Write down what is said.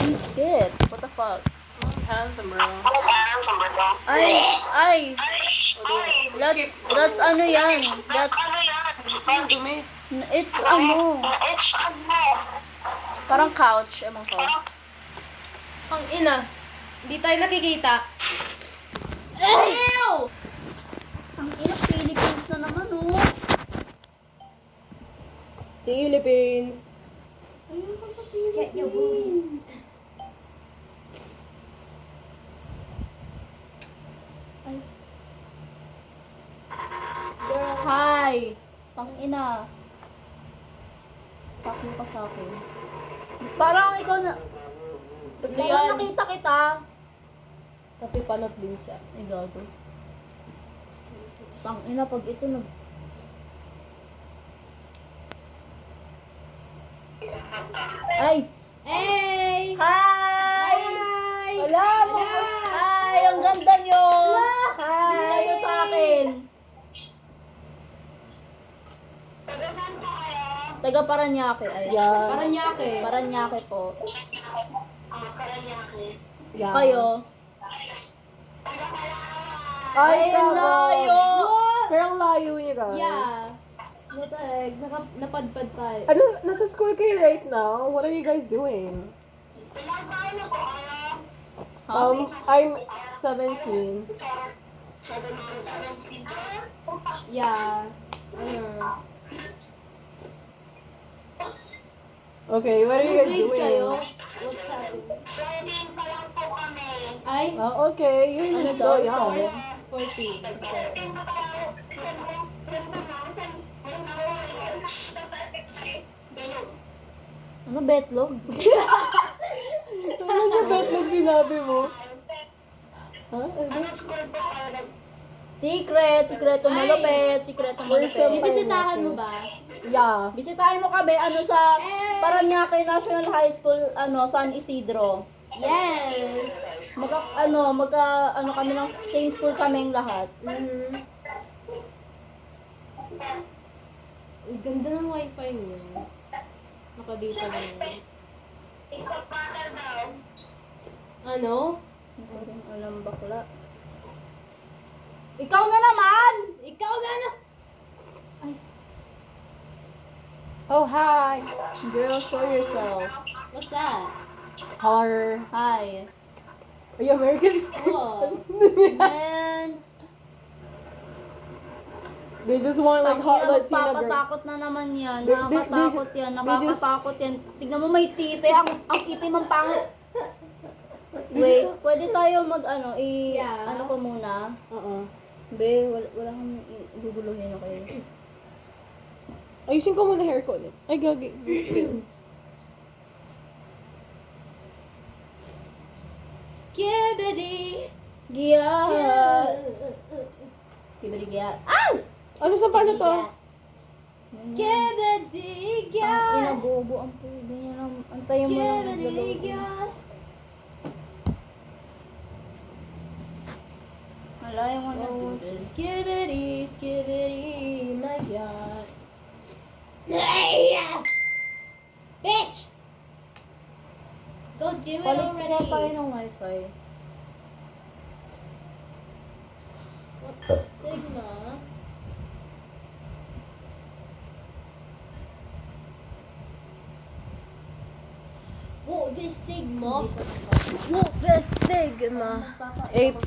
Skip. What the fuck? Handsome, bro. Ay! That's ano yan? That's, Dumi. it's ano. Parang couch, emang ko. Ang ina. Hindi tayo nakikita. Ew! Ang ina, Philippines na naman, oh. Philippines. Ayun pa sa Philippines. Ay. Girl, hi! Pang-ina. Fuck mo ka sa akin. Parang ikaw na... Parang nakita kita. Kasi panot din siya. Ay, gago. Pang-ina, pag ito nag... Ay! Hey! Hi! Hi! Wala mo! Hi! Ang ganda nyo! Hi! Miss kayo sa akin. Taga Paranaque. Ay. Yeah. Paranaque. Paranaque po. Yeah. Kayo? Ay, ang layo! Pero ang layo niya, guys. Yeah. What the heck? Napadpad tayo. Ano, nasa school kayo right now? What are you guys doing? I'm 17. Yeah. Okay, what are you guys Grade doing? kayo? What's happening? Ay, Oh, okay. You're Ano so daw? young. 14. Ano, betlog? Ano yung betlog sinabi mo? Ha? Ano? Secret! Sikreto malupit! Sikreto malupit! Bibisitahan mo ba? Yeah. Bisitahin mo kami, ano, sa Paranaque National High School, ano, San Isidro. Yes! Ano kami ng same school kaming lahat. Mm-hmm. Ang ganda ng wifi niyo. Nakadita na yun. Ano? Hindi ko rin alam, bakla. Ikaw na naman! Ikaw na na! Oh, hi. Girl, show yourself. What's that? Hello. Hi. Are you American? Oh. Man. They just want like hot Latina girl. Nagpapatakot na naman yan. They- Nakakatakot they- yan. they just- Nakakatakot yan. Tignan mo may titi. Ang itim ang pangit. Wait, pwede tayo Yeah. ano ko muna? Uh-uh. Be, wala kang iguguluhin, okay? Ayusin ko muna hair ko ulit. Ay, gagi. Skibbity! Giyat! Skibidi giyat. Ah! Ano sa paano to? Skibbity! Ang inabobo ang pwede niya lang. Antayin mo lang Skibbity! maglalo. Malaya mo na Oh, do this. skibbity, skibbity, my God. Bitch! Go do it Palit ko tayo already. ng wifi. What's the Sigma? Whoa, this Sigma. Hindi ko Whoa, this Sigma. nakaka- Apes.